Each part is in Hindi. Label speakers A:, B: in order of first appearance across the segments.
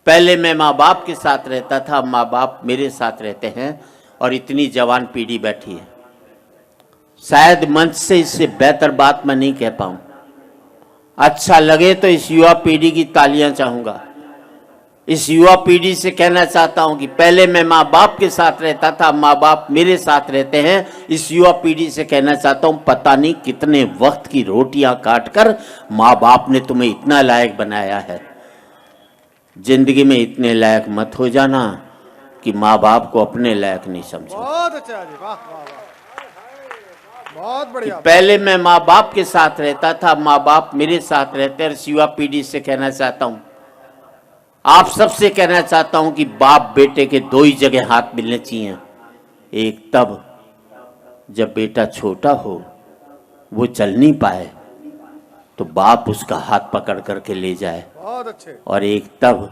A: पहले मैं माँ बाप के साथ रहता था, अब माँ बाप मेरे साथ रहते हैं और इतनी जवान पीढ़ी बैठी है। शायद मंच से इससे बेहतर बात मैं नहीं कह पाऊँ। अच्छा लगे तो इस युवा पीढ़ी की तालियां चाहूँगा। इस युवा पीढ़ी से कहना चाहता हूं कि पहले मैं माँ बाप के साथ रहता था, माँ बाप मेरे साथ रहते हैं। इस युवा पीढ़ी से कहना चाहता हूं, पता नहीं कितने वक्त की रोटियां काटकर माँ बाप ने तुम्हें इतना लायक बनाया है। जिंदगी में इतने लायक मत हो जाना कि माँ बाप को अपने लायक नहीं समझो।
B: बहुत अच्छा जी, वाह वाह वाह, बहुत बढ़िया।
A: पहले मैं माँ बाप के साथ रहता था, माँ बाप मेरे साथ रहते हैं। इस युवा पीढ़ी से कहना चाहता हूं, आप सबसे कहना चाहता हूं कि बाप बेटे के दो ही जगह हाथ मिलने चाहिए। एक तब जब बेटा छोटा हो, वो चल नहीं पाए तो बाप उसका हाथ पकड़ करके ले जाए।
B: बहुत अच्छे।
A: और एक तब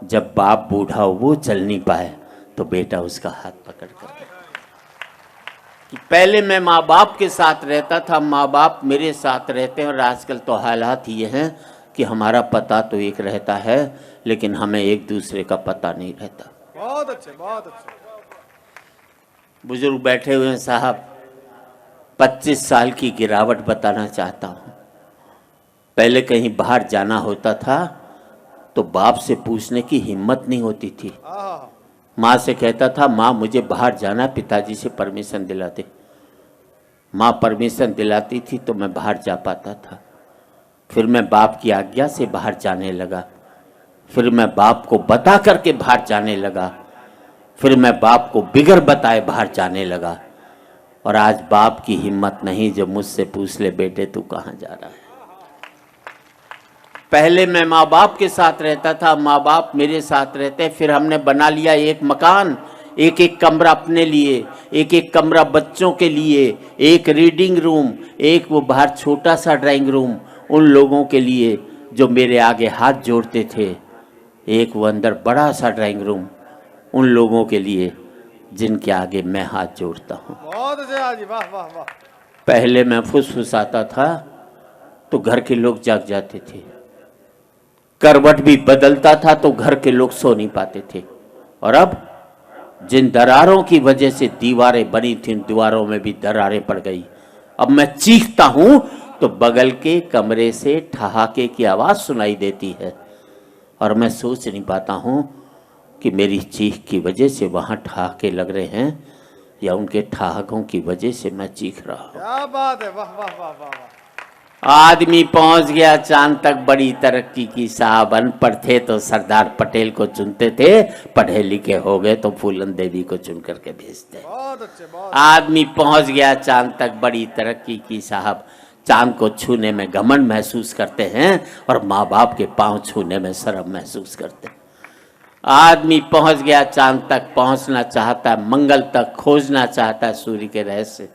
A: जब बाप बूढ़ा हो, वो चल नहीं पाए तो बेटा उसका हाथ पकड़ कर। कि पहले मैं माँ बाप के साथ रहता था, माँ बाप मेरे साथ रहते हैं। और आजकल तो हालात ये हैं कि हमारा पता तो एक रहता है, लेकिन हमें एक दूसरे का पता नहीं रहता।
B: बहुत अच्छे, बहुत अच्छे।
A: बुजुर्ग बैठे हुए हैं साहब, 25 साल की गिरावट बताना चाहता हूँ। पहले कहीं बाहर जाना होता था तो बाप से पूछने की हिम्मत नहीं होती थी। माँ से कहता था, माँ मुझे बाहर जाना, पिताजी से परमिशन दिला दे। माँ परमिशन दिलाती थी तो मैं बाहर जा पाता था। फिर मैं बाप की आज्ञा से बाहर जाने लगा। फिर मैं बाप को बता करके बाहर जाने लगा। फिर मैं बाप को बिगर बताए बाहर जाने लगा। और आज बाप की हिम्मत नहीं जो मुझसे पूछ ले, बेटे तू कहाँ जा रहा है। पहले मैं माँ बाप के साथ रहता था, माँ बाप मेरे साथ रहते। फिर हमने बना लिया एक मकान, एक एक कमरा अपने लिए, एक एक कमरा बच्चों के लिए, एक रीडिंग रूम, एक वो बाहर छोटा सा ड्राइंग रूम उन लोगों के लिए जो मेरे आगे हाथ जोड़ते थे, एक वो अंदर बड़ा सा ड्राइंग रूम उन लोगों के लिए जिनके आगे मैं हाथ जोड़ता हूँ।
B: बहुत अच्छा जी, वाह वाह वाह।
A: पहले मैं फुसफुसाता था तो घर के लोग जाग जाते थे। करवट भी बदलता था तो घर के लोग सो नहीं पाते थे। और अब जिन दरारों की वजह से दीवारें बनी थी, दीवारों में भी दरारें पड़ गई। अब मैं चीखता हूं तो बगल के कमरे से ठहाके की आवाज सुनाई देती है। और मैं सोच नहीं पाता हूं कि मेरी चीख की वजह से वहां ठहाके लग रहे हैं या उनके ठहाकों की वजह से मैं चीख रहा हूं।
B: क्या बात है, वाह वाह वाह वाह वाह।
A: आदमी पहुंच गया चांद तक, बड़ी तरक्की की साहब। अनपढ़ थे तो सरदार पटेल को चुनते थे, पढ़े लिखे हो गए तो फूलन देवी को चुन करके भेजते।
B: बहुत अच्छे, बहुत।
A: आदमी पहुंच गया चांद तक, बड़ी तरक्की की साहब। चांद को छूने में घमंड महसूस करते हैं और माँ बाप के पांव छूने में शर्म महसूस करते हैं। आदमी पहुंच गया चांद तक, पहुंचना चाहता है, मंगल तक खोजना चाहता है सूर्य के रहस्य,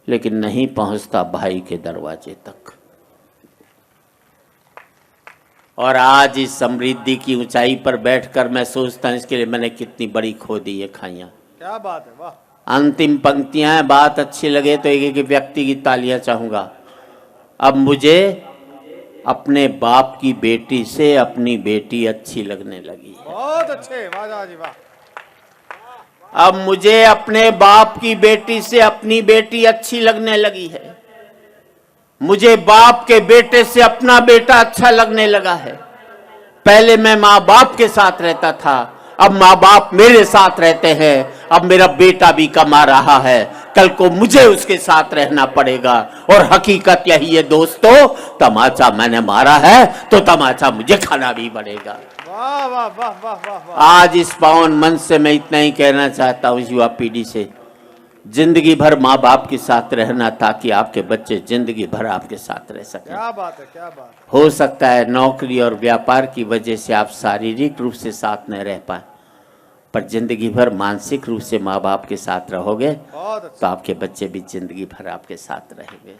A: लेकिन नहीं पहुंचता भाई के दरवाजे तक। और आज इस समृद्धि की ऊंचाई पर बैठकर मैं सोचता हूं, इसके लिए मैंने कितनी बड़ी खो दी है खाइयां।
B: क्या बात है, वाह।
A: अंतिम पंक्तियां हैं, बात अच्छी लगे तो एक एक व्यक्ति की तालियां चाहूंगा। अब मुझे अपने बाप की बेटी से अपनी बेटी अच्छी लगने लगी है।
B: बहुत अच्छे, वाह जी वाह।
A: अब मुझे अपने बाप की बेटी से अपनी बेटी अच्छी लगने लगी है। मुझे बाप के बेटे से अपना बेटा अच्छा लगने लगा है। पहले मैं माँ बाप के साथ रहता था, अब माँ बाप मेरे साथ रहते हैं। अब मेरा बेटा भी कमा रहा है, कल को मुझे उसके साथ रहना पड़ेगा। और हकीकत यही है दोस्तों, तमाचा मैंने मारा है तो तमाचा मुझे खाना भी पड़ेगा।
B: वाह वाह वाह वाह वाह वाह।
A: आज इस पावन मंच से मैं इतना ही कहना चाहता हूँ युवा पीढ़ी से, जिंदगी भर माँ बाप के साथ रहना ताकि आपके बच्चे जिंदगी भर आपके साथ रह सकें।
B: क्या बात है, क्या बात।
A: हो सकता है नौकरी और व्यापार की वजह से आप शारीरिक रूप से साथ न रह पाए, पर जिंदगी भर मानसिक रूप से माँ बाप के साथ रहोगे तो आपके बच्चे भी जिंदगी भर आपके साथ रहेंगे।